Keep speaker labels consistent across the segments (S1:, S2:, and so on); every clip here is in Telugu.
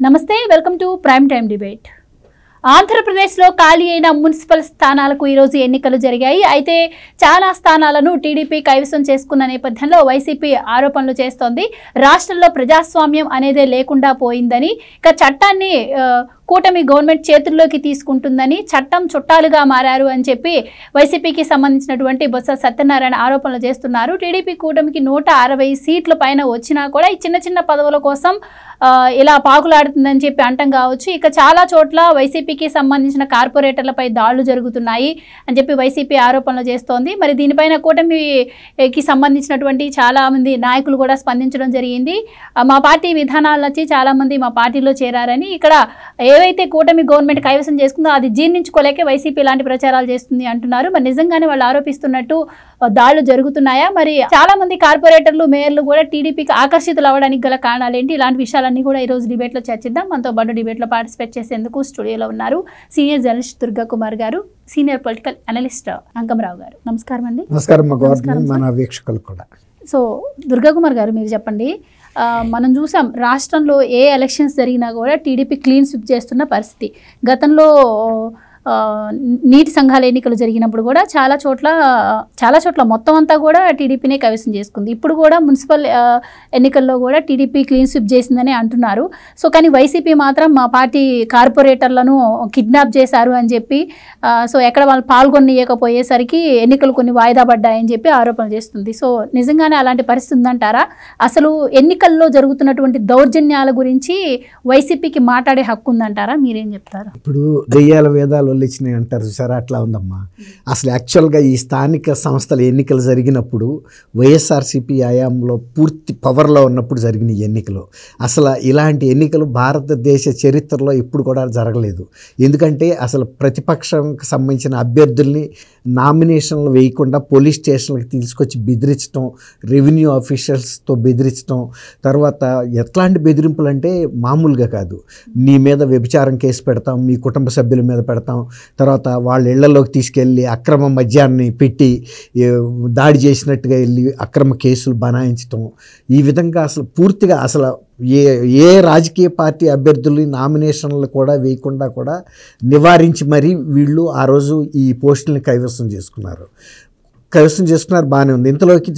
S1: నమస్తే, welcome to prime time debate. ఆంధ్రప్రదేశ్లో ఖాళీ అయిన మున్సిపల్ స్థానాలకు ఈరోజు ఎన్నికలు జరిగాయి. అయితే చాలా స్థానాలను టీడీపీ కైవసం చేసుకున్న నేపథ్యంలో వైసీపీ ఆరోపణలు చేస్తోంది. రాష్ట్రంలో ప్రజాస్వామ్యం అనేదే లేకుండా పోయిందని, ఇక చట్టాన్ని కూటమి గవర్నమెంట్ చేతుల్లోకి తీసుకుంటుందని, చట్టం చుట్టాలుగా మారారు అని చెప్పి వైసీపీకి సంబంధించినటువంటి బొత్స సత్యనారాయణ ఆరోపణలు చేస్తున్నారు. టీడీపీ కూటమికి 160 సీట్ల పైన వచ్చినా కూడా ఈ చిన్న చిన్న పదవుల కోసం ఇలా పాకులాడుతుందని చెప్పి అంటం కావచ్చు. ఇక చాలా చోట్ల వైసీపీకి సంబంధించిన కార్పొరేటర్లపై దాడులు జరుగుతున్నాయి అని చెప్పి వైసీపీ ఆరోపణలు చేస్తోంది. మరి దీనిపైన కూటమికి సంబంధించినటువంటి చాలామంది నాయకులు కూడా స్పందించడం జరిగింది. మా పార్టీ విధానాలు నచ్చి చాలామంది మా పార్టీలో చేరారని, ఇక్కడ ఏవైతే కూటమి గవర్నమెంట్ కైవసం చేసుకుందో అది జీర్ణించుకోలేకే వైసీపీ ఇలాంటి ప్రచారాలు చేస్తుంది అంటున్నారు. మరి నిజంగానే వాళ్ళు ఆరోపిస్తున్నట్టు దాడులు జరుగుతున్నాయా? మరి చాలా మంది కార్పొరేటర్లు, మేయర్లు కూడా టీడీపీకి ఆకర్షితులు అవ్వడానికి గల కారణాలు ఏంటి? ఇలాంటి విషయాలన్నీ కూడా ఈరోజు డిబేట్లో చర్చిద్దాం. మనతో పాటు డిబేట్లో పార్టిసిపేట్ చేసేందుకు స్టూడియోలో ఉన్నారు సీనియర్ జర్నలిస్ట్ దుర్గా కుమార్ గారు, సీనియర్ పొలిటికల్ అనలిస్ట్ అంకమరావు గారు. నమస్కారం అండి.
S2: నమస్కారం మన వీక్షకులు కూడా.
S1: సో దుర్గా కుమార్ గారు, మీరు చెప్పండి. మనం చూసాం రాష్ట్రంలో ఏ ఎలక్షన్స్ జరిగినా కూడా టీడీపీ క్లీన్ స్విప్ చేస్తున్న పరిస్థితి. గతంలో నీటి సంఘాల ఎన్నికలు జరిగినప్పుడు కూడా చాలా చోట్ల మొత్తం అంతా కూడా టీడీపీనే కైవసం చేసుకుంది. ఇప్పుడు కూడా మున్సిపల్ ఎన్నికల్లో కూడా టీడీపీ క్లీన్ స్విప్ చేసిందని అంటున్నారు. సో కానీ వైసీపీ మాత్రం మా పార్టీ కార్పొరేటర్లను కిడ్నాప్ చేశారు అని చెప్పి, సో ఎక్కడ వాళ్ళు పాల్గొనకపోయేసరికి ఎన్నికలు కొన్ని వాయిదా పడ్డాయని చెప్పి ఆరోపణలు చేస్తుంది. సో నిజంగానే అలాంటి పరిస్థితి ఉందంటారా? అసలు ఎన్నికల్లో జరుగుతున్నటువంటి దౌర్జన్యాల గురించి వైసీపీకి మాట్లాడే హక్కు ఉందంటారా? మీరేం చెప్తారు?
S2: ఇప్పుడు దెయ్యాల వేదాలు ఇచ్చినాయి అంటారు చూసారా, అట్లా ఉందమ్మా. అసలు యాక్చువల్గా ఈ స్థానిక సంస్థల ఎన్నికలు జరిగినప్పుడు వైఎస్ఆర్సీపీ హయాంలో పూర్తి పవర్లో ఉన్నప్పుడు జరిగిన ఎన్నికలు. అసలు ఇలాంటి ఎన్నికలు భారతదేశ చరిత్రలో ఎప్పుడు కూడా జరగలేదు. ఎందుకంటే అసలు ప్రతిపక్షంకి సంబంధించిన అభ్యర్థుల్ని నామినేషన్లు వేయకుండా పోలీస్ స్టేషన్లకు తీసుకొచ్చి బెదిరించడం, రెవెన్యూ ఆఫీషియల్స్తో బెదిరించడం, తర్వాత ఎట్లాంటి బెదిరింపులు అంటే మామూలుగా కాదు. నీ మీద వ్యభిచారం కేసు పెడతాం, మీ కుటుంబ సభ్యుల మీద పెడతాం, తర్వాత వాళ్ళ ఇళ్లలోకి తీసుకెళ్ళి అక్రమ మద్యాన్ని పెట్టి దాడి చేసినట్టుగా వెళ్ళి అక్రమ కేసులు బనాయించడం, ఈ విధంగా అసలు పూర్తిగా అసలు ఏ రాజకీయ పార్టీ అభ్యర్థుల్ని నామినేషన్లు కూడా వేయకుండా కూడా నివారించి మరీ వీళ్ళు ఆ రోజు ఈ పోస్టుల్ని కైవసం చేసుకున్నారు. బాగానే ఉంది. ఇంతలోకి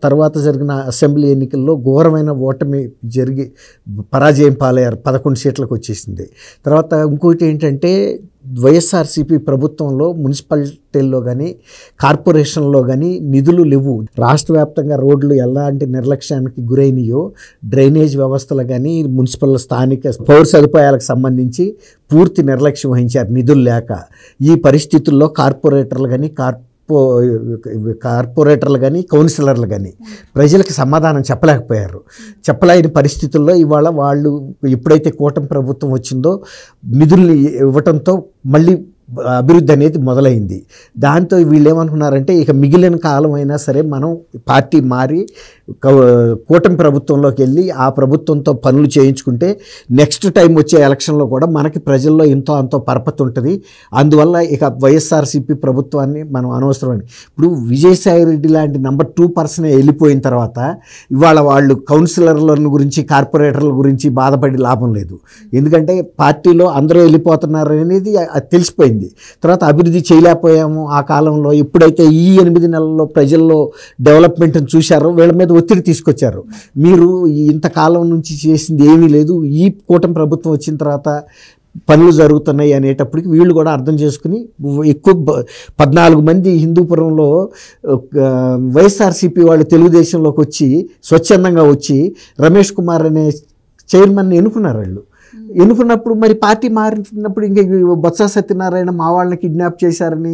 S2: తర్వాత జరిగిన అసెంబ్లీ ఎన్నికల్లో ఘోరమైన ఓటమి జరిగి పరాజయం పాలయ్యారు. 11 సీట్లకు వచ్చేసింది. తర్వాత ఇంకోటి ఏంటంటే వైఎస్ఆర్సీపీ ప్రభుత్వంలో మున్సిపాలిటీల్లో కానీ కార్పొరేషన్లో కానీ నిధులు లేవు. రాష్ట్ర వ్యాప్తంగా రోడ్లు ఎలాంటి నిర్లక్ష్యానికి గురైనయో, డ్రైనేజ్ వ్యవస్థలు కానీ మున్సిపల్ స్థానిక పౌర సదుపాయాలకు సంబంధించి పూర్తి నిర్లక్ష్యం వహించారు నిధులు లేక. ఈ పరిస్థితుల్లో కార్పొరేటర్లు కానీ కౌన్సిలర్లు కానీ ప్రజలకు సమాధానం చెప్పలేకపోయారు. చెప్పలేని పరిస్థితుల్లో ఇవాళ వాళ్ళు ఎప్పుడైతే కూటమి ప్రభుత్వం వచ్చిందో నిధుల్ని ఇవ్వటంతో మళ్ళీ అభివృద్ధి అనేది మొదలైంది. దాంతో వీళ్ళు ఏమనుకున్నారంటే ఇక మిగిలిన కాలం అయినా సరే మనం పార్టీ మారి కూటమి ప్రభుత్వంలోకి వెళ్ళి ఆ ప్రభుత్వంతో పనులు చేయించుకుంటే నెక్స్ట్ టైం వచ్చే ఎలక్షన్లో కూడా మనకి ప్రజల్లో ఎంతో అంతో పరపతి ఉంటుంది. అందువల్ల ఇక వైఎస్ఆర్సీపీ ప్రభుత్వాన్ని మనం అనవసరమని. ఇప్పుడు విజయసాయి రెడ్డి లాంటి నెంబర్ 2 పర్సన్ వెళ్ళిపోయిన తర్వాత ఇవాళ వాళ్ళు కౌన్సిలర్ల గురించి కార్పొరేటర్ల గురించి బాధపడి లాభం లేదు. ఎందుకంటే పార్టీలో అందరూ వెళ్ళిపోతున్నారు అనేది అది తెలిసిపోయింది. తర్వాత అభివృద్ధి చేయలేకపోయాము ఆ కాలంలో. ఎప్పుడైతే ఈ 8 నెలల్లో ప్రజల్లో డెవలప్మెంట్ని చూశారో వీళ్ళ మీద ఒత్తిడి తీసుకొచ్చారు. మీరు ఇంతకాలం నుంచి చేసింది ఏమీ లేదు, ఈ కూటమి ప్రభుత్వం వచ్చిన తర్వాత పనులు జరుగుతున్నాయి అనేటప్పటికి వీళ్ళు కూడా అర్థం చేసుకుని ఎక్కువ 14 మంది హిందూపురంలో వైఎస్ఆర్సీపీ వాళ్ళు తెలుగుదేశంలోకి వచ్చి స్వచ్ఛందంగా వచ్చి రమేష్ కుమార్ అనే చైర్మన్ని ఎన్నుకున్నారు. వాళ్ళు ఎన్నుకున్నప్పుడు మరి పార్టీ మారినప్పుడు ఇంకా బొత్స సత్యనారాయణ మా వాళ్ళని కిడ్నాప్ చేశారని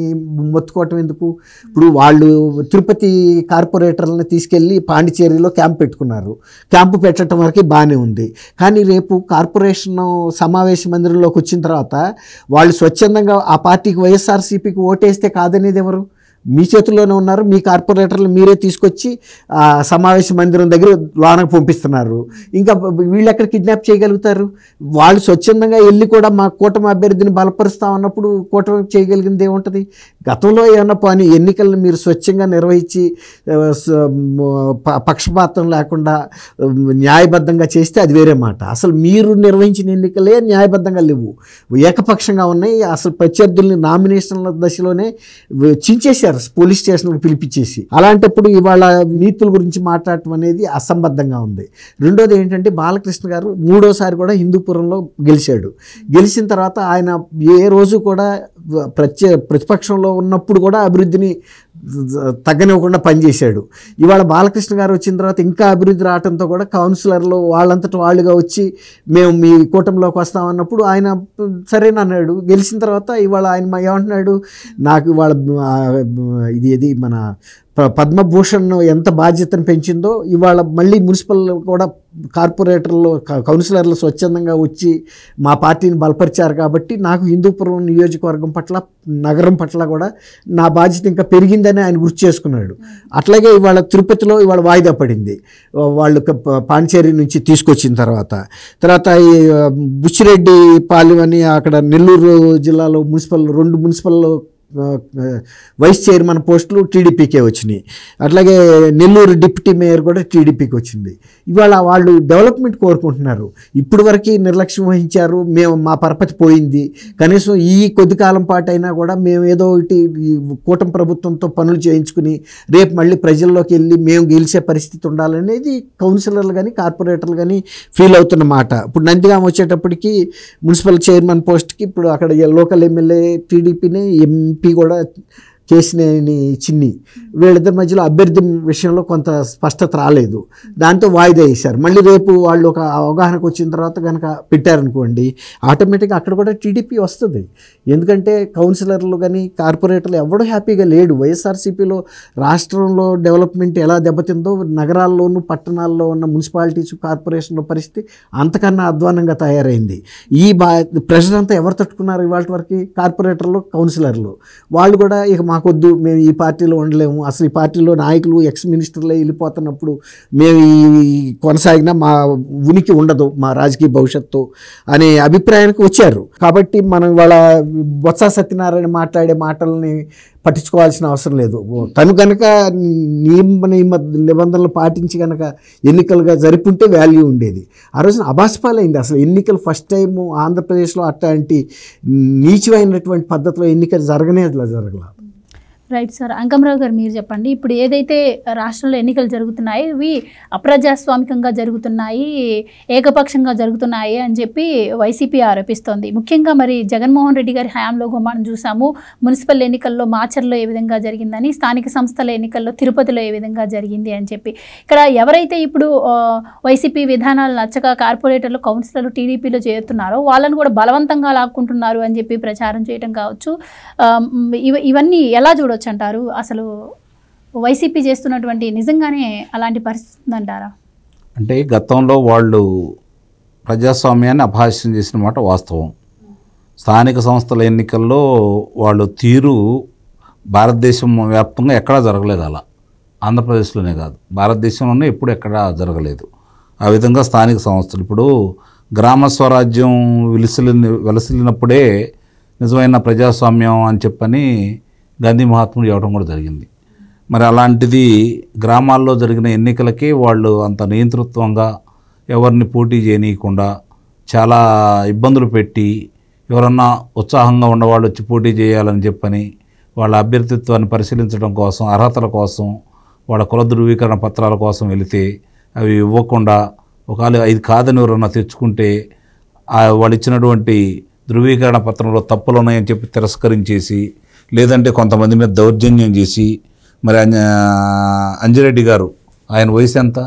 S2: మొత్తుకోవటం ఎందుకు? ఇప్పుడు వాళ్ళు తిరుపతి కార్పొరేటర్లను తీసుకెళ్ళి పాండిచేరిలో క్యాంప్ పెట్టుకున్నారు. క్యాంపు పెట్టడం వరకు బాగానే ఉంది. కానీ రేపు కార్పొరేషన్ సమావేశ మందిరంలోకి వచ్చిన తర్వాత వాళ్ళు స్వచ్ఛందంగా ఆ పార్టీకి వైఎస్ఆర్సీపీకి ఓటేస్తే కాదనేది ఎవరు? మీ చేతుల్లోనే ఉన్నారు. మీ కార్పొరేటర్లు మీరే తీసుకొచ్చి సమావేశ మందిరం దగ్గర లోనకు పంపిస్తున్నారు. ఇంకా వీళ్ళు ఎక్కడ కిడ్నాప్ చేయగలుగుతారు? వాళ్ళు స్వచ్ఛందంగా వెళ్ళి కూడా మా కూటమి అభ్యర్థిని బలపరుస్తామన్నప్పుడు కూటమి చేయగలిగింది ఏముంటుంది? గతంలో ఏమన్నా పని ఎన్నికలను మీరు స్వచ్ఛంగా నిర్వహించి పక్షపాతం లేకుండా న్యాయబద్ధంగా చేస్తే అది వేరే మాట. అసలు మీరు నిర్వహించిన ఎన్నికలే న్యాయబద్ధంగా లేవు, ఏకపక్షంగా ఉన్నాయి. అసలు ప్రత్యర్థుల్ని నామినేషన్ల దశలోనే చించేశారు, పోలీస్ స్టేషన్కి పిలిపించేసి. అలాంటప్పుడు ఇవాళ నీతుల గురించి మాట్లాడటం అనేది అసంబద్ధంగా ఉంది. రెండోది ఏంటంటే బాలకృష్ణ గారు 3వ సారి కూడా హిందూపురంలో గెలిచాడు. గెలిచిన తర్వాత ఆయన ఏ రోజు కూడా ప్రతిపక్షంలో ఉన్నప్పుడు కూడా అభివృద్ధిని తగ్గనివ్వకుండా పనిచేశాడు. ఇవాళ బాలకృష్ణ గారు వచ్చిన తర్వాత ఇంకా అభివృద్ధి రావడంతో కూడా కౌన్సిలర్లు వాళ్ళంతటి వాళ్ళుగా వచ్చి మేము మీ కూటమిలోకి వస్తామన్నప్పుడు ఆయన సరేనన్నాడు. గెలిచిన తర్వాత ఇవాళ ఆయన ఏమంటున్నాడు, నాకు ఇవాళ ఇది మన పద్మభూషణ్ ఎంత బాధ్యతను పెంచిందో ఇవాళ మళ్ళీ మున్సిపల్ కూడా కార్పొరేటర్లు కౌన్సిలర్లు స్వచ్ఛందంగా వచ్చి మా పార్టీని బలపరిచారు కాబట్టి నాకు హిందూపురం నియోజకవర్గం పట్ల నగరం పట్ల కూడా నా బాధ్యత ఇంకా పెరిగిందని ఆయన గుర్తు చేసుకున్నాడు. అట్లాగే ఇవాళ తిరుపతిలో ఇవాళ వాయిదా పడింది వాళ్ళు పాండిచేరి నుంచి తీసుకొచ్చిన తర్వాత ఈ బుచ్చిరెడ్డి పాలెం అని అక్కడ నెల్లూరు జిల్లాలో 2 మున్సిపల్ వైస్ చైర్మన్ పోస్టులు టీడీపీకే వచ్చినాయి. అట్లాగే నెల్లూరు డిప్యూటీ మేయర్ కూడా టీడీపీకి వచ్చింది. ఇవాళ వాళ్ళు డెవలప్మెంట్ కోరుకుంటున్నారు. ఇప్పటి వరకు నిర్లక్ష్యం వహించారు, మేము మా పరపతి పోయింది, కనీసం ఈ కొద్ది కాలం పాటు అయినా కూడా మేము ఏదో ఒకటి కూటమి ప్రభుత్వంతో పనులు చేయించుకుని రేపు మళ్ళీ ప్రజల్లోకి వెళ్ళి మేము గెలిచే పరిస్థితి ఉండాలనేది కౌన్సిలర్లు కానీ కార్పొరేటర్లు కానీ ఫీల్ అవుతున్న మాట. ఇప్పుడు నందిగామ వచ్చేటప్పటికి మున్సిపల్ చైర్మన్ పోస్ట్కి ఇప్పుడు అక్కడ లోకల్ ఎమ్మెల్యే టీడీపీని ఎంపీ కూడా కేసినేని చిన్ని వీళ్ళిద్దరి మధ్యలో అభ్యర్థి విషయంలో కొంత స్పష్టత రాలేదు. దాంతో వాయిదా వేశారు. మళ్ళీ రేపు వాళ్ళు ఒక అవగాహనకు వచ్చిన తర్వాత కనుక పెట్టారనుకోండి ఆటోమేటిక్గా అక్కడ కూడా టీడీపీ వస్తుంది. ఎందుకంటే కౌన్సిలర్లు కానీ కార్పొరేటర్లు ఎవడూ హ్యాపీగా లేడు. వైఎస్ఆర్సీపీలో రాష్ట్రంలో డెవలప్మెంట్ ఎలా దెబ్బతిందో నగరాల్లోనూ పట్టణాల్లో ఉన్న మున్సిపాలిటీస్ కార్పొరేషన్ల పరిస్థితి అంతకన్నా అధ్వానంగా తయారైంది. ఈ ప్రెషర్ అంతా ఎవరు తట్టుకున్నారు ఇవాళ వరకు? కార్పొరేటర్లు కౌన్సిలర్లు. వాళ్ళు కూడా ఇక మాకొద్దు, మేము ఈ పార్టీలో ఉండలేము, అసలు ఈ పార్టీలో నాయకులు ఎక్స్ మినిస్టర్లే వెళ్ళిపోతున్నప్పుడు మేము ఈ కొనసాగినా మా ఉనికి ఉండదు, మా రాజకీయ భవిష్యత్తు అనే అభిప్రాయానికి వచ్చారు. కాబట్టి మనం ఇవాళ బొత్స సత్యనారాయణ మాట్లాడే మాటల్ని పట్టించుకోవాల్సిన అవసరం లేదు. తను కనుక నిబంధనలు పాటించి కనుక ఎన్నికలుగా జరిపుంటే వాల్యూ ఉండేది. ఆ రోజున అభాస్పాలైంది. అసలు ఎన్నికలు ఫస్ట్ టైము ఆంధ్రప్రదేశ్లో అట్లాంటి నీచమైనటువంటి పద్ధతిలో ఎన్నికలు జరగలేదు.
S1: Right sir. అంకమరావు గారు మీరు చెప్పండి, ఇప్పుడు ఏదైతే రాష్ట్రంలో ఎన్నికలు జరుగుతున్నాయి ఇవి అప్రజాస్వామికంగా జరుగుతున్నాయి, ఏకపక్షంగా జరుగుతున్నాయి అని చెప్పి వైసీపీ ఆరోపిస్తోంది. ముఖ్యంగా మరి జగన్మోహన్ రెడ్డి గారి హయాంలో మనం చూసాము మున్సిపల్ ఎన్నికల్లో మాచర్లో ఏ విధంగా జరిగిందని, స్థానిక సంస్థల ఎన్నికల్లో తిరుపతిలో ఏ విధంగా జరిగింది అని చెప్పి. ఇక్కడ ఎవరైతే ఇప్పుడు వైసీపీ విధానాలు నచ్చక కార్పొరేటర్లు కౌన్సిలర్లు టీడీపీలో చేరుతున్నారో వాళ్ళను కూడా బలవంతంగా లాక్కుంటున్నారు అని చెప్పి ప్రచారం చేయడం కావచ్చు, ఇవన్నీ ఎలా చూడవచ్చు అంటారు? అసలు వైసీపీ చేస్తున్నటువంటి నిజంగానే అలాంటి పరిస్థితి ఉందంటారా?
S3: అంటే గతంలో వాళ్ళు ప్రజాస్వామ్యాన్ని అపహాస్యం చేసిన మాట వాస్తవం. స్థానిక సంస్థల ఎన్నికల్లో వాళ్ళు తీరు భారతదేశం వ్యాప్తంగా ఎక్కడా జరగలేదు. అలా ఆంధ్రప్రదేశ్లోనే కాదు, భారతదేశంలోనే ఎప్పుడు ఎక్కడా జరగలేదు. ఆ విధంగా స్థానిక సంస్థలు ఇప్పుడు గ్రామ స్వరాజ్యం వెలసిల్లినప్పుడే నిజమైన ప్రజాస్వామ్యం అని చెప్పని గాంధీ మహాత్ముడు చెప్పడం కూడా జరిగింది. మరి అలాంటిది గ్రామాల్లో జరిగిన ఎన్నికలకే వాళ్ళు అంత నియంతృత్వంగా ఎవరిని పోటీ చేయనీయకుండా చాలా ఇబ్బందులు పెట్టి ఎవరన్నా ఉత్సాహంగా ఉన్నవాళ్ళు వచ్చి పోటీ చేయాలని చెప్పని వాళ్ళ అభ్యర్థిత్వాన్ని పరిశీలించడం కోసం, అర్హతల కోసం, వాళ్ళ కుల ధృవీకరణ పత్రాల కోసం వెళితే అవి ఇవ్వకుండా ఒకవేళ ఇది కాదని ఎవరన్నా తెచ్చుకుంటే వాళ్ళు ఇచ్చినటువంటి ధృవీకరణ పత్రంలో తప్పులు ఉన్నాయని చెప్పి తిరస్కరించేసి, లేదంటే కొంతమంది మీద దౌర్జన్యం చేసి, మరి అంజిరెడ్డి గారు ఆయన వయసు ఎంత,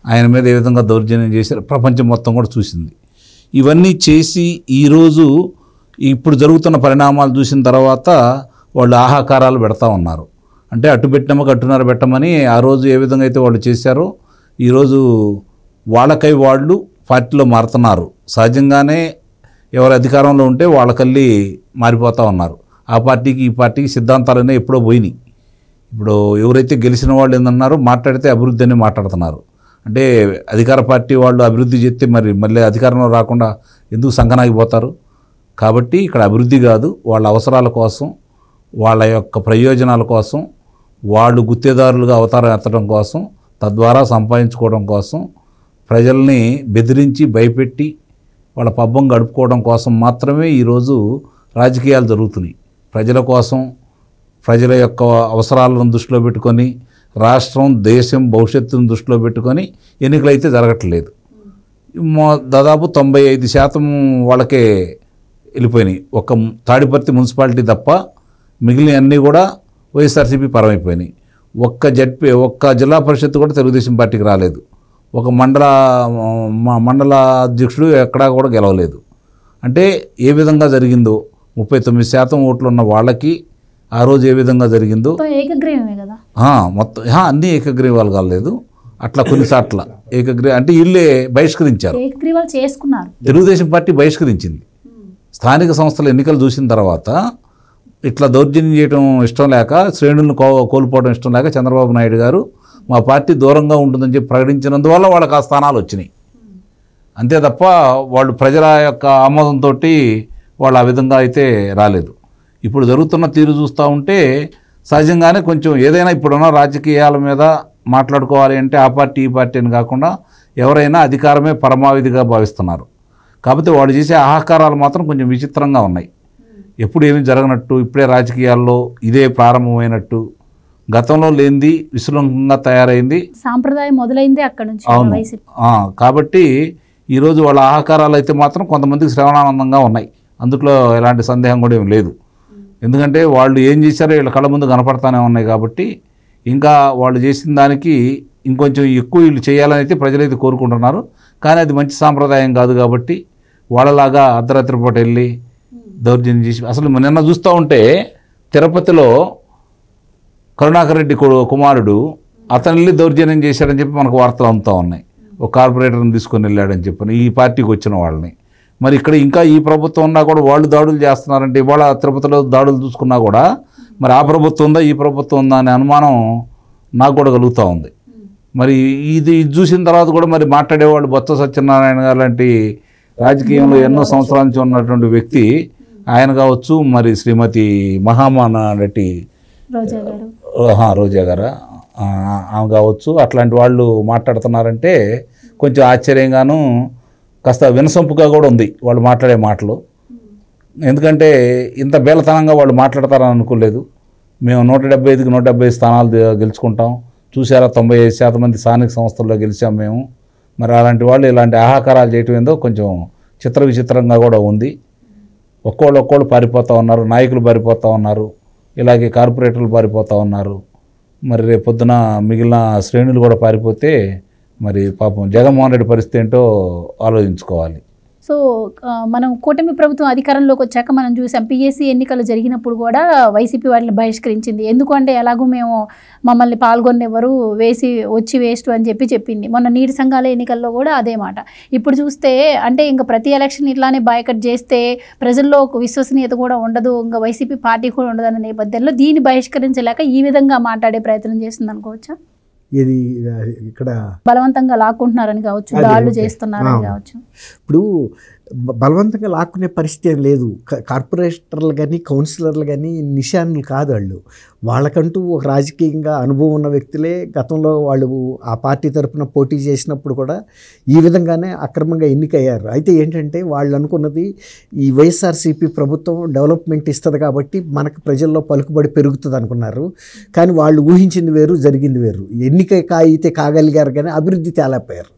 S3: ఆయన మీద ఏ విధంగా దౌర్జన్యం చేశారు ప్రపంచం మొత్తం కూడా చూసింది. ఇవన్నీ చేసి ఈరోజు ఇప్పుడు జరుగుతున్న పరిణామాలు చూసిన తర్వాత వాళ్ళు ఆహాకారాలు పెడతా ఉన్నారు. అంటే అటు పెట్టినామో అట్టున్నర పెట్టమని ఆ రోజు ఏ విధంగా అయితే వాళ్ళు చేశారో ఈరోజు వాళ్ళకై వాళ్ళు పార్టీలో మారుతున్నారు. సహజంగానే ఎవరు అధికారంలో ఉంటే వాళ్ళకల్లి మారిపోతూ ఉన్నారు. ఆ పార్టీకి ఈ పార్టీకి సిద్ధాంతాలనే ఎప్పుడో పోయినాయి. ఇప్పుడు ఎవరైతే గెలిచిన వాళ్ళు ఏందన్నారో మాట్లాడితే అభివృద్ధి అని మాట్లాడుతున్నారు. అంటే అధికార పార్టీ వాళ్ళు అభివృద్ధి చేస్తే మరి మళ్ళీ అధికారంలో రాకుండా ఎందుకు సంకనాగిపోతారు? కాబట్టి ఇక్కడ అభివృద్ధి కాదు, వాళ్ళ అవసరాల కోసం, వాళ్ళ యొక్క ప్రయోజనాల కోసం, వాళ్ళు గుత్తేదారులుగా అవతారం ఎత్తడం కోసం, తద్వారా సంపాదించుకోవడం కోసం, ప్రజల్ని బెదిరించి భయపెట్టి వాళ్ళ పబ్బం గడుపుకోవడం కోసం మాత్రమే ఈరోజు రాజకీయాలు జరుగుతున్నాయి. ప్రజల కోసం, ప్రజల యొక్క అవసరాలను దృష్టిలో పెట్టుకొని, రాష్ట్రం దేశం భవిష్యత్తును దృష్టిలో పెట్టుకొని ఎన్నికలైతే జరగట్లేదు. దాదాపు 95% వాళ్ళకే వెళ్ళిపోయినాయి. ఒక్క తాడిపర్తి మున్సిపాలిటీ తప్ప మిగిలిన అన్నీ కూడా వైఎస్ఆర్సీపీ పరమైపోయినాయి. ఒక్క జిల్లా పరిషత్తు కూడా తెలుగుదేశం పార్టీకి రాలేదు. ఒక మండల అధ్యక్షుడు ఎక్కడా కూడా గెలవలేదు. అంటే ఏ విధంగా జరిగిందో 39% ఓట్లు ఉన్న వాళ్ళకి ఆ రోజు ఏ విధంగా జరిగిందో
S1: ఏకగ్రీవమే కదా
S3: మొత్తం అన్నీ ఏకగ్రీవాలు కాలేదు. అట్లా కొన్నిసార్లు అంటే వీళ్ళే బహిష్కరించారు.
S1: ఏకగ్రీవాలు చేసుకున్నారు.
S3: తెలుగుదేశం పార్టీ బహిష్కరించింది. స్థానిక సంస్థల ఎన్నికలు చూసిన తర్వాత ఇట్లా దౌర్జన్యం చేయడం ఇష్టం లేక, శ్రేణులను కోల్పోవడం ఇష్టం లేక చంద్రబాబు నాయుడు గారు మా పార్టీ దూరంగా ఉంటుందని చెప్పి ప్రకటించినందువల్ల వాళ్ళకి ఆ స్థానాలు వచ్చినాయి. అంతే తప్ప వాళ్ళు ప్రజల యొక్క ఆమోదంతో వాళ్ళు ఆ విధంగా అయితే రాలేదు. ఇప్పుడు జరుగుతున్న తీరు చూస్తూ ఉంటే సహజంగానే కొంచెం ఏదైనా ఇప్పుడున్న రాజకీయాల మీద మాట్లాడుకోవాలి అంటే ఆ పార్టీ ఈ పార్టీ అని కాకుండా ఎవరైనా అధికారమే పరమావధిగా భావిస్తున్నారు. కాకపోతే వాళ్ళు చేసే ఆహాకారాలు మాత్రం కొంచెం విచిత్రంగా ఉన్నాయి. ఎప్పుడు ఏమీ జరగనట్టు, ఇప్పుడే రాజకీయాల్లో ఇదే ప్రారంభమైనట్టు, గతంలో లేనిది విశృంఖంగా తయారైంది.
S1: సాంప్రదాయం మొదలైంది అక్కడ నుంచి.
S3: అవును. కాబట్టి ఈరోజు వాళ్ళ ఆహాకారాలు అయితే మాత్రం కొంతమందికి శ్రవణానందంగా ఉన్నాయి. అందులో ఎలాంటి సందేహం కూడా ఏం లేదు. ఎందుకంటే వాళ్ళు ఏం చేశారో వీళ్ళ కళ్ళ ముందు కనపడతానే ఉన్నాయి. కాబట్టి ఇంకా వాళ్ళు చేసిన దానికి ఇంకొంచెం ఎక్కువ వీళ్ళు చేయాలని అయితే ప్రజలైతే కోరుకుంటున్నారు. కానీ అది మంచి సాంప్రదాయం కాదు. కాబట్టి వాళ్ళలాగా అర్ధరాత్రి పూట వెళ్ళి దౌర్జన్యం చేసి, అసలు నిన్న చూస్తూ ఉంటే తిరుపతిలో కరుణాకర్ రెడ్డి కుమారుడు అతను వెళ్ళి దౌర్జన్యం చేశాడని చెప్పి మనకు వార్తలు అందుతూ ఉన్నాయి. ఒక కార్పొరేటర్ని తీసుకొని వెళ్ళాడని చెప్పి ఈ పార్టీకి వచ్చిన వాళ్ళని. మరి ఇక్కడ ఇంకా ఈ ప్రభుత్వం ఉన్నా కూడా వాళ్ళు దాడులు చేస్తున్నారంటే, ఇవాళ తిరుపతిలో దాడులు చూసుకున్నా కూడా మరి ఆ ప్రభుత్వం ఉందా ఈ ప్రభుత్వం ఉందా అనే అనుమానం నాకు కూడా కలుగుతూ ఉంది. మరి ఇది చూసిన తర్వాత కూడా మరి మాట్లాడేవాళ్ళు బొత్స సత్యనారాయణ గారు లాంటి రాజకీయంలో ఎన్నో సంవత్సరాల నుంచి ఉన్నటువంటి వ్యక్తి ఆయన కావచ్చు, మరి శ్రీమతి మహామాన రెడ్డి రోజా గారు ఆమె కావచ్చు, అట్లాంటి వాళ్ళు మాట్లాడుతున్నారంటే కొంచెం ఆశ్చర్యంగాను కాస్త వినసొంపుగా కూడా ఉంది వాళ్ళు మాట్లాడే మాటలు. ఎందుకంటే ఇంత బేలతనంగా వాళ్ళు మాట్లాడతారని అనుకోలేదు. మేము 175కి 170 స్థానాలు గెలుచుకుంటాం, చూసారా 95% మంది స్థానిక సంస్థల్లో గెలిచాం మేము. మరి అలాంటి వాళ్ళు ఇలాంటి ఆహాకారాలు చేయటం ఏందో కొంచెం విచిత్రంగా కూడా ఉంది. ఒక్కోళ్ళు పారిపోతూ ఉన్నారు, నాయకులు పారిపోతూ ఉన్నారు, ఇలాగే కార్పొరేటర్లు పారిపోతూ ఉన్నారు. మరి రేపొద్దున మిగిలిన శ్రేణులు కూడా పారిపోతే మరి పాపం జగన్మోహన్ రెడ్డి పరిస్థితి ఏంటో ఆలోచించుకోవాలి.
S1: సో మనం కూటమి ప్రభుత్వం అధికారంలోకి వచ్చాక మనం చూసాం, పిఎస్సి ఎన్నికలు జరిగినప్పుడు కూడా వైసీపీ వాటిని బహిష్కరించింది. ఎందుకంటే ఎలాగూ మేము మమ్మల్ని పాల్గొనేవారు వచ్చి వేస్ట్ అని చెప్పింది. మొన్న నీటి సంఘాల ఎన్నికల్లో కూడా అదే మాట. ఇప్పుడు చూస్తే అంటే ఇంకా ప్రతి ఎలక్షన్ ఇట్లానే బాయ్కట్ చేస్తే ప్రజల్లో విశ్వసనీయత కూడా ఉండదు, ఇంకా వైసీపీ పార్టీ కూడా ఉండదు అన్న నేపథ్యంలో దీన్ని బహిష్కరించలేక ఈ విధంగా మాట్లాడే ప్రయత్నం చేస్తుంది అనుకోవచ్చా?
S2: ఇది ఇక్కడ
S1: బలవంతంగా లాక్కుంటున్నారని కావచ్చు, దాడులు చేస్తున్నారని కావచ్చు.
S2: ఇప్పుడు బలవంతంగా లాక్కునే పరిస్థితి ఏం లేదు. కార్పొరేటర్లు కానీ కౌన్సిలర్లు కానీ నిశానులు కాదు. వాళ్ళకంటూ ఒక రాజకీయంగా అనుభవం ఉన్న వ్యక్తులే. గతంలో వాళ్ళు ఆ పార్టీ తరఫున పోటీ చేసినప్పుడు కూడా ఈ విధంగానే అక్రమంగా ఎన్నికయ్యారు. అయితే ఏంటంటే వాళ్ళు అనుకున్నది ఈ వైఎస్ఆర్సీపీ ప్రభుత్వం డెవలప్మెంట్ ఇస్తుంది కాబట్టి మనకు ప్రజల్లో పలుకుబడి పెరుగుతుంది అనుకున్నారు. కానీ వాళ్ళు ఊహించింది వేరు, జరిగింది వేరు. ఎన్నిక అయితే కాగలిగారు కానీ అభివృద్ధి తేలేకపోయారు.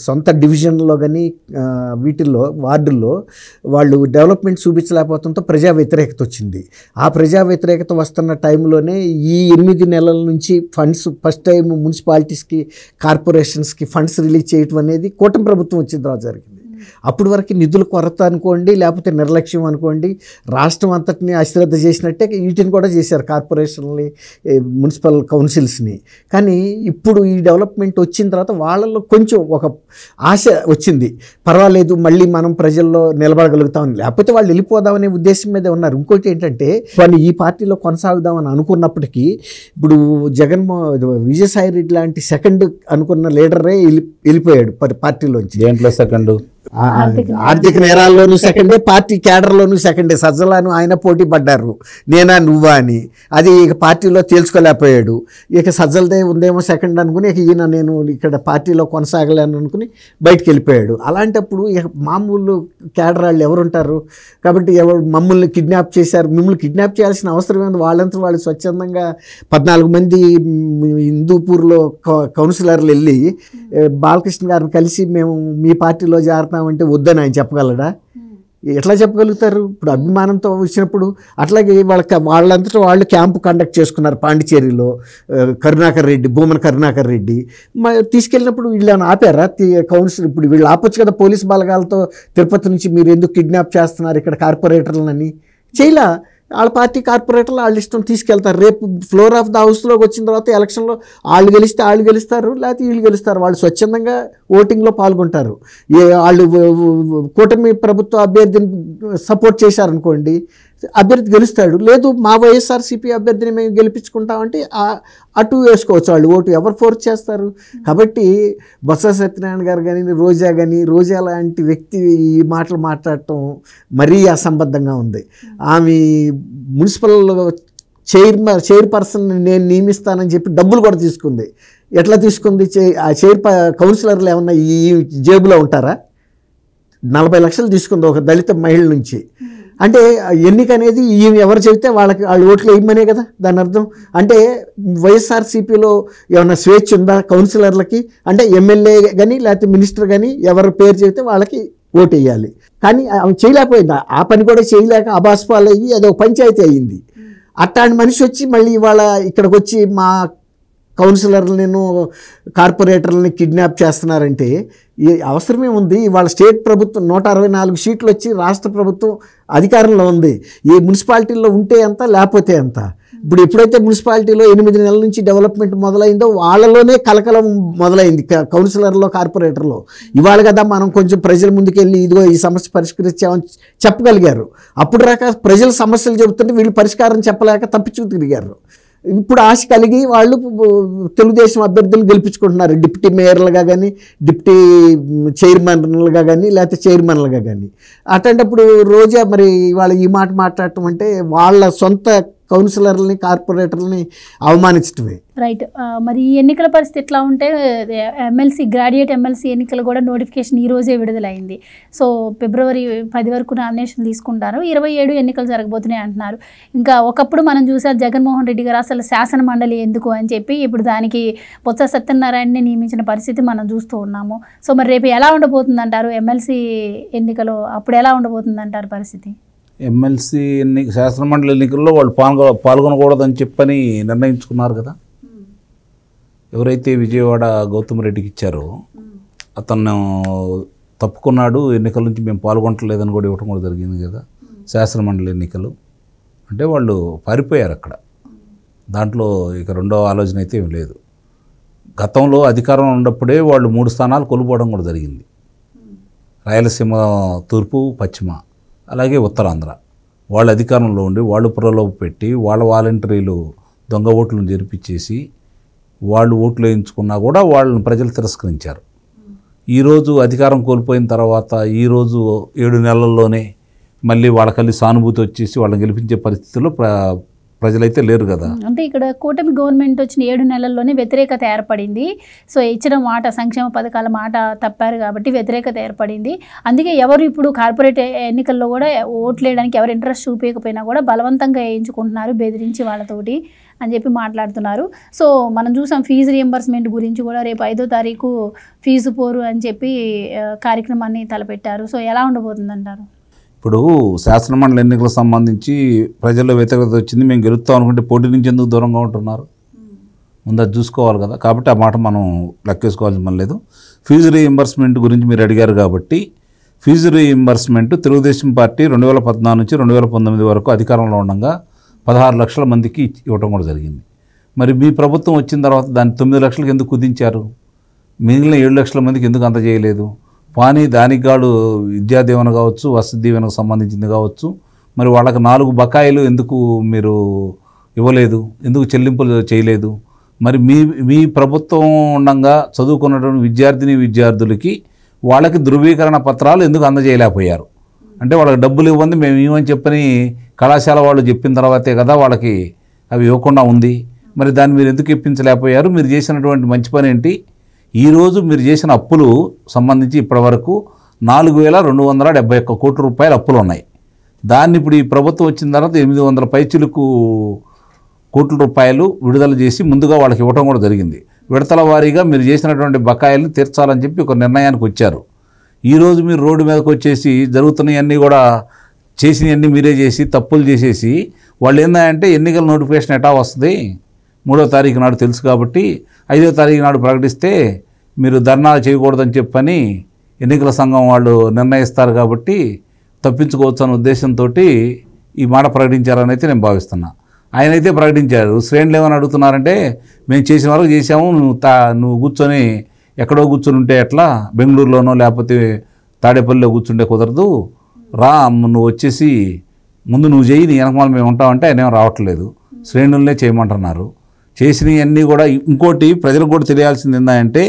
S2: సొంత డివిజన్లో కానీ వీటిల్లో వార్డుల్లో వాళ్ళు డెవలప్మెంట్ చూపించలేకపోవడంతో ప్రజా వ్యతిరేకత వచ్చింది. ఆ ప్రజా వ్యతిరేకత వస్తున్న టైంలోనే ఈ 8 నెలల నుంచి ఫండ్స్ ఫస్ట్ టైం మున్సిపాలిటీస్కి కార్పొరేషన్స్కి ఫండ్స్ రిలీజ్ చేయటం అనేది కూటమి ప్రభుత్వం వచ్చిన తర్వాత జరిగింది. అప్పటి వరకు నిధుల కొరత అనుకోండి, లేకపోతే నిర్లక్ష్యం అనుకోండి, రాష్ట్రం అంతటిని అశ్రద్ధ చేసినట్టే వీటిని కూడా చేశారు, కార్పొరేషన్లని, మున్సిపల్ కౌన్సిల్స్ని. కానీ ఇప్పుడు ఈ డెవలప్మెంట్ వచ్చిన తర్వాత వాళ్ళల్లో కొంచెం ఒక ఆశ వచ్చింది, పర్వాలేదు మళ్ళీ మనం ప్రజల్లో నిలబడగలుగుతామని, లేకపోతే వాళ్ళు వెళ్ళిపోదామనే ఉద్దేశం మీదే ఉన్నారు. ఇంకోటి ఏంటంటే వాళ్ళు ఈ పార్టీలో కొనసాగుదామని అనుకున్నప్పటికీ ఇప్పుడు విజయసాయి రెడ్డి లాంటి సెకండ్ అనుకున్న లీడరే వెళ్ళిపోయాడు పార్టీలోంచి.
S3: దేంట్లో సెకండ్?
S2: ఆర్థిక నేరాల్లోనూ సెకండే, పార్టీ క్యాడర్లోనూ సెకండే. సజ్జలాను ఆయన పోటీ పడ్డారు, నేనా నువ్వా అని. అది ఇక పార్టీలో తేల్చుకోలేకపోయాడు. ఇక సజ్జలదే ఉందేమో సెకండ్ అనుకుని ఇక ఈయన నేను ఇక్కడ పార్టీలో కొనసాగలేను అనుకుని బయటికి వెళ్ళిపోయాడు. అలాంటప్పుడు ఇక మామూలు క్యాడర్ వాళ్ళు ఎవరుంటారు? కాబట్టి మమ్మల్ని కిడ్నాప్ చేశారు, మిమ్మల్ని కిడ్నాప్ చేయాల్సిన అవసరం ఏంది? వాళ్ళంతా వాళ్ళు స్వచ్ఛందంగా 14 మంది హిందూపూర్లో కౌన్సిలర్లు వెళ్ళి బాలకృష్ణ గారిని కలిసి మేము మీ పార్టీలో చేరతామంటే వద్దని ఆయన చెప్పగలడా? ఎట్లా చెప్పగలుగుతారు? ఇప్పుడు అభిమానంతో వచ్చినప్పుడు. అట్లాగే వాళ్ళంతటా వాళ్ళు క్యాంపు కండక్ట్ చేసుకున్నారు పాండిచేరిలో, భూమన కరుణాకర్ రెడ్డి తీసుకెళ్ళినప్పుడు వీళ్ళని ఆపారా కౌన్సిల్? ఇప్పుడు వీళ్ళు ఆపొచ్చు కదా పోలీస్ బలగాలతో, తిరుపతి నుంచి మీరు ఎందుకు కిడ్నాప్ చేస్తున్నారు ఇక్కడ కార్పొరేటర్లని? చేయలా. వాళ్ళ పార్టీ కార్పొరేటర్లు వాళ్ళ ఇష్టం తీసుకెళ్తారు. రేపు ఫ్లోర్ ఆఫ్ ద హౌస్లోకి వచ్చిన తర్వాత ఎలక్షన్లో వాళ్ళు గెలిస్తే వాళ్ళు గెలుస్తారు, లేకపోతే వీళ్ళు గెలుస్తారు. వాళ్ళు స్వచ్ఛందంగా ఓటింగ్లో పాల్గొంటారు. వాళ్ళు కూటమి ప్రభుత్వ అభ్యర్థిని సపోర్ట్ చేశారనుకోండి, అభ్యర్థి గెలుస్తాడు. లేదు మా వైఎస్ఆర్సీపీ అభ్యర్థిని మేము గెలిపించుకుంటామంటే అటు వేసుకోవచ్చు వాళ్ళు ఓటు. ఎవరు ఫోర్స్ చేస్తారు? కాబట్టి బొత్స సత్యనారాయణ గారు కానీ, రోజా లాంటి వ్యక్తి ఈ మాటలు మాట్లాడటం మరీ అసంబద్ధంగా ఉంది. ఆమె మున్సిపల్ చైర్పర్సన్ నేను నియమిస్తానని చెప్పి డబ్బులు కూడా తీసుకుంది. ఎట్లా తీసుకుంది? కౌన్సిలర్లు ఏమన్నా ఈ జేబులో ఉంటారా? 40 లక్షలు తీసుకుంది ఒక దళిత మహిళ నుంచి. అంటే ఎన్నిక అనేది ఎవరు చెబితే వాళ్ళు ఓట్లు వేయమనే కదా దాని అర్థం. అంటే వైఎస్ఆర్సీపీలో ఏమన్నా స్వేచ్ఛ ఉందా కౌన్సిలర్లకి? అంటే ఎమ్మెల్యే కానీ లేకపోతే మినిస్టర్ కానీ ఎవరు పేరు చెబితే వాళ్ళకి ఓటు వేయాలి. కానీ ఆమె చేయలేకపోయింది. ఆ పని కూడా చేయలేక అబాస్పాలు అయ్యి అదొక పంచాయతీ అయ్యింది. అట్లాంటి మనిషి వచ్చి మళ్ళీ ఇవాళ ఇక్కడికి వచ్చి మా కౌన్సిలర్లను కార్పొరేటర్లని కిడ్నాప్ చేస్తున్నారంటే ఈ అవసరమే ఉంది? ఇవాళ స్టేట్ ప్రభుత్వం 164 సీట్లు వచ్చి రాష్ట్ర ప్రభుత్వం అధికారంలో ఉంది. ఈ మున్సిపాలిటీల్లో ఉంటే ఎంత, లేకపోతే ఎంత? ఇప్పుడు ఎప్పుడైతే మున్సిపాలిటీలో 8 నెలల నుంచి డెవలప్మెంట్ మొదలైందో వాళ్ళలోనే కలకలం మొదలైంది కౌన్సిలర్లో, కార్పొరేటర్లో. ఇవాళ కదా మనం కొంచెం ప్రజల ముందుకెళ్ళి ఇదిగో ఈ సమస్య పరిష్కరించామని చెప్పగలిగారు. అప్పుడు రాక ప్రజల సమస్యలు చెబుతుంటే వీళ్ళు పరిష్కారం చెప్పలేక తప్పించు తిరిగారు. ఇప్పుడు ఆశ కలిగి వాళ్ళు తెలుగుదేశం అభ్యర్థులు గెలిపించుకుంటున్నారు, డిప్యూటీ మేయర్లుగా కానీ, డిప్యూటీ చైర్మన్లుగా కానీ, లేకపోతే చైర్మన్లుగా కానీ. అట్లాంటప్పుడు రోజా మరి వాళ్ళ ఈ మాట మాట్లాడటం అంటే వాళ్ళ సొంత కౌన్సిలర్లని, కార్పొరేటర్లని అవమానించడమే.
S1: రైట్. మరి ఈ ఎన్నికల పరిస్థితి ఎట్లా ఉంటే గ్రాడ్యుయేట్ ఎమ్మెల్సీ ఎన్నికలు కూడా నోటిఫికేషన్ ఈ రోజే విడుదలైంది. సో ఫిబ్రవరి 10 వరకు నామినేషన్ తీసుకుంటారు. 27 ఎన్నికలు జరగబోతున్నాయి అంటున్నారు. ఇంకా ఒకప్పుడు మనం చూసాం జగన్మోహన్ రెడ్డి గారు అసలు శాసన మండలి ఎందుకు అని చెప్పి ఇప్పుడు దానికి బొత్స సత్యనారాయణని నియమించిన పరిస్థితి మనం చూస్తూ ఉన్నాము. సో మరి రేపు ఎలా ఉండబోతుంది అంటారు ఎమ్మెల్సీ ఎన్నికలు? అప్పుడు ఎలా ఉండబోతుంది అంటారు పరిస్థితి?
S3: ఎమ్మెల్సీ శాసనమండలి ఎన్నికల్లో వాళ్ళు పాల్గొనకూడదని చెప్పని నిర్ణయించుకున్నారు కదా. ఎవరైతే విజయవాడ గౌతమ్ రెడ్డికి ఇచ్చారో అతను తప్పుకున్నాడు, ఎన్నికల నుంచి మేము పాల్గొనట్లేదని కూడా ఇవ్వటం కూడా జరిగింది కదా. శాసనమండలి ఎన్నికలు అంటే వాళ్ళు పారిపోయారు అక్కడ. దాంట్లో ఇక రెండో ఆలోచన అయితే ఏం లేదు. గతంలో అధికారం ఉన్నప్పుడే వాళ్ళు 3 స్థానాలు కోల్పోవడం కూడా జరిగింది. రాయలసీమ తూర్పు, పశ్చిమ, అలాగే ఉత్తరాంధ్ర. వాళ్ళు అధికారంలో ఉండి వాళ్ళు ప్రలోభ పెట్టి వాళ్ళ వాలంటీర్లు దొంగ ఓట్లను జరిపించేసి వాళ్ళు ఓట్లు వేయించుకున్నా కూడా వాళ్ళని ప్రజలు తిరస్కరించారు. ఈరోజు అధికారం కోల్పోయిన తర్వాత ఈరోజు 7 నెలల్లోనే మళ్ళీ వాళ్ళకల్లి సానుభూతి వచ్చేసి వాళ్ళని గెలిపించే పరిస్థితుల్లో ప్రజలైతే లేరు కదా.
S1: అంటే ఇక్కడ కూటమి గవర్నమెంట్ వచ్చిన 7 నెలల్లోనే వ్యతిరేకత ఏర్పడింది. సో ఇచ్చిన మాట, సంక్షేమ పథకాల మాట తప్పారు కాబట్టి వ్యతిరేకత ఏర్పడింది. అందుకే ఎవరు ఇప్పుడు కార్పొరేట్ ఎన్నికల్లో కూడా ఓట్లు వేయడానికి ఎవరు ఇంట్రెస్ట్ చూపించకపోయినా కూడా బలవంతంగా వేయించుకుంటున్నారు బెదిరించి వాళ్ళతోటి అని చెప్పి మాట్లాడుతున్నారు. సో మనం చూసాం ఫీజు రియంబర్స్మెంట్ గురించి కూడా రేపు 5వ తారీఖు ఫీజు పోరు అని చెప్పి కార్యక్రమాన్ని తలపెట్టారు. సో ఎలా ఉండబోతుంది అంటారు?
S3: ఇప్పుడు శాసనమండలి ఎన్నికలకు సంబంధించి ప్రజల్లో వ్యతిరేకత వచ్చింది, మేము గెలుస్తాం అనుకుంటే పోటీ నుంచి ఎందుకు దూరంగా ఉంటున్నారు? ముందు అది చూసుకోవాలి కదా. కాబట్టి ఆ మాట మనం లెక్కేసుకోవాల్సిన పని లేదు. ఫీజు రీఎంబర్స్మెంట్ గురించి మీరు అడిగారు కాబట్టి ఫీజు రీయింబర్స్మెంట్ తెలుగుదేశం పార్టీ 2014 నుంచి 2019 వరకు అధికారంలో ఉండగా 16 లక్షల మందికి ఇవ్వటం కూడా జరిగింది. మరి మీ ప్రభుత్వం వచ్చిన తర్వాత దాన్ని 9 లక్షలకు ఎందుకు కుదించారు? మిగిలిన 7 లక్షల మందికి ఎందుకు అందజేయలేదు? కానీ దానికి గాడు విద్యా దీవెన కావచ్చు, వసతి దీవెనకు సంబంధించింది కావచ్చు, మరి వాళ్ళకి 4 బకాయిలు ఎందుకు మీరు ఇవ్వలేదు? ఎందుకు చెల్లింపులు చేయలేదు? మరి మీ ప్రభుత్వం ఉండగా చదువుకున్నటువంటి విద్యార్థులకి వాళ్ళకి ధృవీకరణ పత్రాలు ఎందుకు అందజేయలేకపోయారు? అంటే వాళ్ళకి డబ్బులు ఇవ్వండి మేము ఇవ్వని చెప్పని కళాశాల వాళ్ళు చెప్పిన తర్వాతే కదా వాళ్ళకి అవి ఇవ్వకుండా ఉంది. మరి దాన్ని మీరు ఎందుకు ఇప్పించలేకపోయారు? మీరు చేసినటువంటి మంచి పని ఏంటి? ఈరోజు మీరు చేసిన అప్పులు సంబంధించి ఇప్పటివరకు 4,271 కోట్ల రూపాయల అప్పులు ఉన్నాయి. దాన్ని ఇప్పుడు ఈ ప్రభుత్వం వచ్చిన తర్వాత 800 పైచిలకు కోట్ల రూపాయలు విడుదల చేసి ముందుగా వాళ్ళకి ఇవ్వటం కూడా జరిగింది. విడతల వారీగా మీరు చేసినటువంటి బకాయిల్ని తీర్చాలని చెప్పి ఒక నిర్ణయానికి వచ్చారు. ఈరోజు మీరు రోడ్డు మీదకి వచ్చేసి జరుగుతున్నవన్నీ కూడా చేసినవన్నీ మీరే చేసి తప్పులు చేసేసి వాళ్ళు ఏంటంటే ఎన్నికల నోటిఫికేషన్ ఎటా వస్తుంది 3వ తారీఖు నాడు తెలుసు కాబట్టి 5వ తారీఖు నాడు ప్రకటిస్తే మీరు ధర్నా చేయకూడదని చెప్పని ఎన్నికల సంఘం వాళ్ళు నిర్ణయిస్తారు కాబట్టి తప్పించుకోవచ్చు అనే ఉద్దేశంతో ఈ మాట ప్రకటించారని అయితే నేను భావిస్తున్నా. ఆయన అయితే ప్రకటించారు. శ్రేణులు ఏమని అడుగుతున్నారంటే మేము చేసిన వరకు చేసాము, నువ్వు కూర్చొని ఎక్కడో కూర్చొని ఉంటే ఎట్లా, బెంగళూరులోనో లేకపోతే తాడేపల్లిలో కూర్చుంటే కుదరదు, రా నువ్వు వచ్చేసి ముందు నువ్వు చేయి, నీ వెనకమాల మేము ఉంటామంటే ఆయన ఏమో రావట్లేదు, శ్రేణులనే చేయమంటున్నారు. చేసినవన్నీ కూడా. ఇంకోటి ప్రజలకు కూడా తెలియాల్సింది ఏంటంటే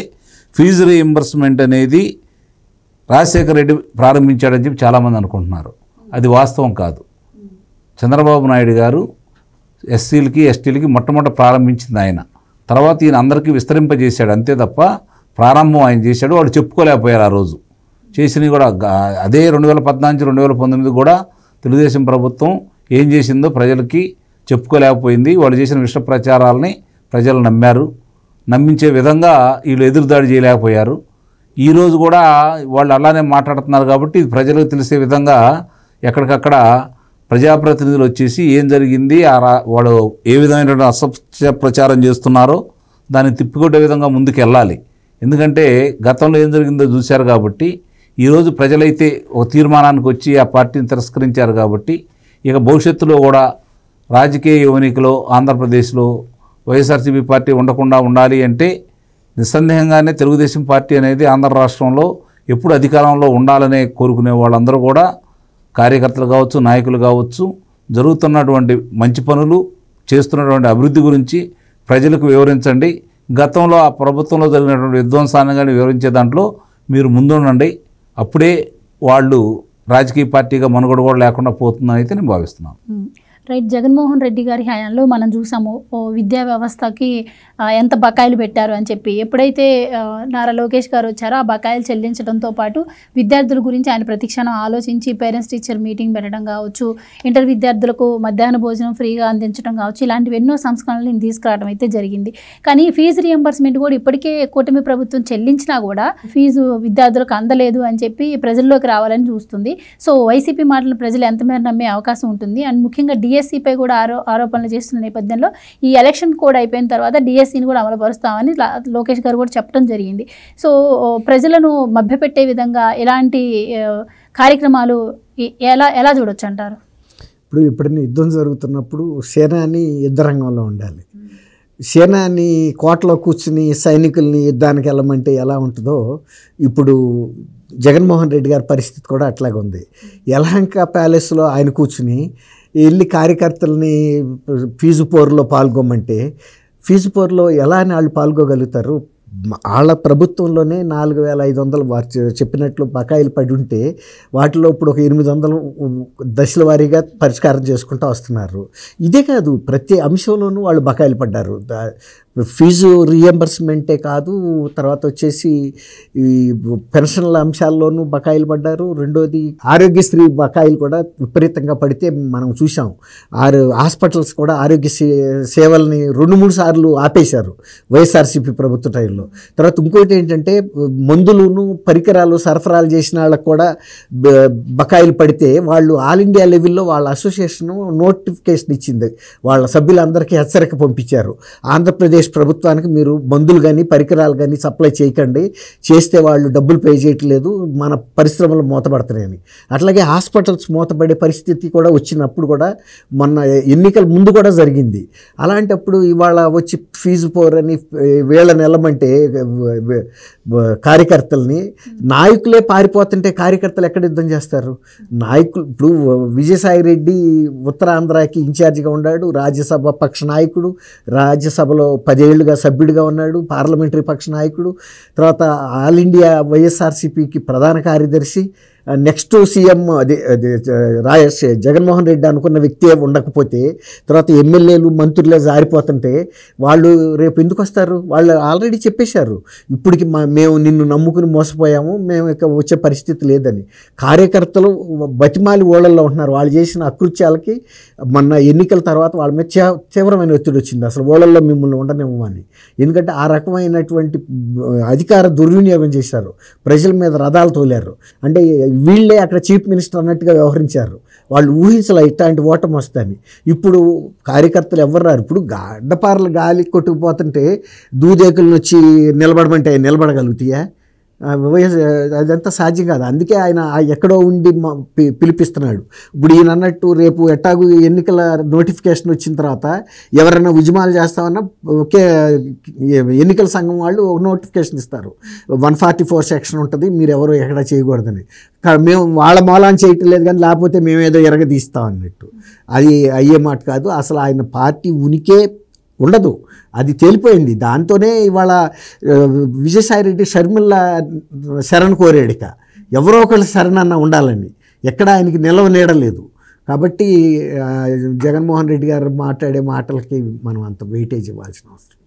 S3: ఫీజు రీయింబర్స్మెంట్ అనేది రాజశేఖర రెడ్డి ప్రారంభించాడని చెప్పి చాలామంది అనుకుంటున్నారు. అది వాస్తవం కాదు. చంద్రబాబు నాయుడు గారు ఎస్సీలకి ఎస్టీలకి మొట్టమొదట ప్రారంభించింది ఆయన. తర్వాత ఈయన అందరికీ విస్తరింపజేశాడు అంతే తప్ప ప్రారంభం ఆయన చేశాడు. వాళ్ళు చెప్పుకోలేకపోయారు ఆ రోజు చేసినవి కూడా. అదే 2014 2019 కూడా తెలుగుదేశం ప్రభుత్వం ఏం చేసిందో ప్రజలకి చెప్పుకోలేకపోయింది. వాళ్ళు చేసిన విష ప్రచారాలని ప్రజలు నమ్మారు. నమ్మించే విధంగా వీళ్ళు ఎదురుదాడి చేయలేకపోయారు. ఈరోజు కూడా వాళ్ళు అలానే మాట్లాడుతున్నారు కాబట్టి ప్రజలకు తెలిసే విధంగా ఎక్కడికక్కడ ప్రజాప్రతినిధులు వచ్చేసి ఏం జరిగింది, వాడు ఏ విధమైన అసత్య ప్రచారం చేస్తున్నారో దాన్ని తిప్పికొట్టే విధంగా ముందుకు వెళ్ళాలి. ఎందుకంటే గతంలో ఏం జరిగిందో చూశారు కాబట్టి ఈరోజు ప్రజలైతే ఒక తీర్మానానికి వచ్చి ఆ పార్టీని తిరస్కరించారు కాబట్టి ఇక భవిష్యత్తులో కూడా రాజకీయ ఎన్నికలో ఆంధ్రప్రదేశ్లో వైఎస్ఆర్సీపీ పార్టీ ఉండకుండా ఉండాలి అంటే నిస్సందేహంగానే తెలుగుదేశం పార్టీ అనేది ఆంధ్ర రాష్ట్రంలో ఎప్పుడు అధికారంలో ఉండాలనే కోరుకునే వాళ్ళందరూ కూడా కార్యకర్తలు కావచ్చు, నాయకులు కావచ్చు, జరుగుతున్నటువంటి మంచి పనులు, చేస్తున్నటువంటి అభివృద్ధి గురించి ప్రజలకు వివరించండి. గతంలో ఆ ప్రభుత్వంలో జరిగినటువంటి విధ్వంసాన్ని కానీ వివరించే దాంట్లో మీరు ముందుండండి. అప్పుడే వాళ్ళు రాజకీయ పార్టీగా మనుగడ కూడా లేకుండా పోతుందని అయితే నేను భావిస్తున్నాను.
S1: రైట్. జగన్మోహన్ రెడ్డి గారి హయాంలో మనం చూసాము విద్యా వ్యవస్థకి ఎంత బకాయిలు పెట్టారు అని చెప్పి. ఎప్పుడైతే నారా లోకేష్ గారు వచ్చారో ఆ బకాయిలు చెల్లించడంతో పాటు విద్యార్థుల గురించి ఆయన ప్రతిక్షణం ఆలోచించి పేరెంట్స్ టీచర్ మీటింగ్ పెట్టడం కావచ్చు, ఇంటర్ విద్యార్థులకు మధ్యాహ్న భోజనం ఫ్రీగా అందించడం కావచ్చు, ఇలాంటివి ఎన్నో సంస్కరణలు తీసుకురావడం అయితే జరిగింది. కానీ ఫీజు రియంబర్స్మెంట్ కూడా ఇప్పటికే కూటమి ప్రభుత్వం చెల్లించినా కూడా ఫీజు విద్యార్థులకు అందలేదు అని చెప్పి ప్రజల్లోకి రావాలని చూస్తుంది. సో వైసీపీ మాటలను ప్రజలు ఎంతమేర నమ్మే అవకాశం ఉంటుంది? అండ్ ముఖ్యంగా డిఎస్సిపై కూడా ఆరోపణలు చేస్తున్న నేపథ్యంలో ఈ ఎలక్షన్ కోడ్ అయిపోయిన తర్వాత డిఎస్సిని కూడా అమలుపరుస్తామని లోకేష్ గారు కూడా చెప్పడం జరిగింది. సో ప్రజలను మభ్యపెట్టే విధంగా ఎలాంటి కార్యక్రమాలు ఎలా చూడొచ్చు అంటారు?
S2: ఇప్పుడు ఎప్పుడైనా యుద్ధం జరుగుతున్నప్పుడు సేనాని యుద్ధ రంగంలో ఉండాలి. సేనాని కోటలో కూర్చుని సైనికుల్ని యుద్ధానికి వెళ్ళమంటే ఎలా ఉంటుందో ఇప్పుడు జగన్మోహన్ రెడ్డి గారి పరిస్థితి కూడా అట్లాగే ఉంది. యలహంక ప్యాలెస్లో ఆయన కూర్చుని వెళ్ళి కార్యకర్తలని ఫీజు పోరులో పాల్గొమంటే ఫీజు పోరులో ఎలా అని వాళ్ళు పాల్గొగలుగుతారు? వాళ్ళ ప్రభుత్వంలోనే 4,500 వారు చెప్పినట్లు బకాయిలు పడి ఉంటే వాటిలో ఇప్పుడు ఒక 800 దశల వారీగా పరిష్కారం చేసుకుంటూ వస్తున్నారు. ఇదే కాదు, ప్రతి అంశంలోనూ వాళ్ళు బకాయిలు పడ్డారు. ఫీజు రీఎంబర్స్మెంటే కాదు, తర్వాత వచ్చేసి ఈ పెన్షన్ల అంశాల్లోనూ బకాయిలు పడ్డారు. రెండోది ఆరోగ్యశ్రీ బకాయిలు కూడా విపరీతంగా పడితే మనం చూసాం. హాస్పిటల్స్ కూడా ఆరోగ్య సేవల్ని 2-3 సార్లు ఆపేశారు వైఎస్ఆర్సీపీ ప్రభుత్వ టైంలో. తర్వాత ఇంకోటి ఏంటంటే మందులను పరికరాలు సరఫరాలు చేసిన వాళ్ళకు కూడా బకాయిలు పడితే వాళ్ళు ఆల్ ఇండియా లెవెల్లో వాళ్ళ అసోసియేషన్ నోటిఫికేషన్ ఇచ్చింది. వాళ్ళ సభ్యులందరికీ హెచ్చరిక పంపించారు. ఆంధ్రప్రదేశ్ ఆంధ్రప్రదేశ్ ప్రభుత్వానికి మీరు మందులు కానీ పరికరాలు కానీ సప్లై చేయకండి, చేస్తే వాళ్ళు డబ్బులు పే చేయట్లేదు, మన పరిశ్రమలు మూతపడుతున్నాయని. అట్లాగే హాస్పిటల్స్ మూతపడే పరిస్థితి కూడా వచ్చినప్పుడు కూడా మొన్న ఎన్నికల ముందు కూడా జరిగింది. అలాంటప్పుడు ఇవాళ వచ్చి ఫీజు పోరని వీళ్ళని వెళ్ళమంటే కార్యకర్తల్ని, నాయకులే పారిపోతుంటే కార్యకర్తలు ఎక్కడ యుద్ధం చేస్తారు? నాయకులు ఇప్పుడు విజయసాయి రెడ్డి ఉత్తరాంధ్రకి ఇన్ఛార్జిగా ఉన్నాడు, రాజ్యసభ పక్ష నాయకుడు, రాజ్యసభలో 10 ఏళ్లుగా సభ్యుడిగా ఉన్నాడు, పార్లమెంటరీ పక్ష నాయకుడు, తర్వాత ఆల్ ఇండియా వైఎస్ఆర్సీపీకి ప్రధాన కార్యదర్శి, నెక్స్ట్ సీఎం జగన్మోహన్ రెడ్డి అనుకున్న వ్యక్తి ఉండకపోతే తర్వాత ఎమ్మెల్యేలు మంత్రులే జారిపోతుంటే వాళ్ళు రేపు ఎందుకు వస్తారు? వాళ్ళు ఆల్రెడీ చెప్పేశారు, ఇప్పటికి మేము నిన్ను నమ్ముకుని మోసపోయాము, మేము ఇక వచ్చే పరిస్థితి లేదని. కార్యకర్తలు బతిమాలి ఓళ్ళల్లో ఉంటున్నారు. వాళ్ళు చేసిన అకృత్యాలకి మొన్న ఎన్నికల తర్వాత వాళ్ళ మీద తీవ్రమైన ఒత్తిడి వచ్చింది, అసలు ఓళ్ళల్లో మిమ్మల్ని ఉండనివ్వమని. ఎందుకంటే ఆ రకమైనటువంటి అధికార దుర్వినియోగం చేశారు, ప్రజల మీద రథాలు తోలారు. అంటే వీళ్ళే అక్కడ చీఫ్ మినిస్టర్ అన్నట్టుగా వ్యవహరించారు. వాళ్ళు ఊహించలే ఇట్లాంటి ఓటమి వస్తుందని. ఇప్పుడు కార్యకర్తలు ఎవరు రారు. ఇప్పుడు గడ్డపారలు గాలి కొట్టుకుపోతుంటే దూదేకులను వచ్చి నిలబడమంటే నిలబడగలుగుతాయా? అదంతా సాధ్యం కాదు. అందుకే ఆయన ఎక్కడో ఉండి పిలిపిస్తున్నాడు. ఇప్పుడు ఈయన అన్నట్టు రేపు ఎట్టాగు ఎన్నికల నోటిఫికేషన్ వచ్చిన తర్వాత ఎవరైనా ఉద్యమాలు చేస్తామన్నా ఒకే ఎన్నికల సంఘం వాళ్ళు ఒక నోటిఫికేషన్ ఇస్తారు, 144 సెక్షన్ ఉంటుంది, మీరు ఎవరు ఎక్కడ చేయకూడదని. మేము వాళ్ళ మూలాన్ని చేయటం లేదు కానీ లేకపోతే మేమేదో ఎరగదీస్తాం అన్నట్టు. అది అయ్యే మాట కాదు. అసలు ఆయన పార్టీ ఉనికే ఉండదు, అది తేలిపోయింది. దాంతోనే ఇవాళ విజయసాయి రెడ్డి షర్మిల శరణ్ కోరాడిక, ఎవరో ఒకళ్ళు శరణన్న ఉండాలని, ఎక్కడ ఆయనకి నిలవ నీడలేదు. కాబట్టి జగన్మోహన్ రెడ్డి గారు మాట్లాడే మాటలకి మనం అంత వెయిటేజ్ ఇవ్వాల్సిన అవసరం.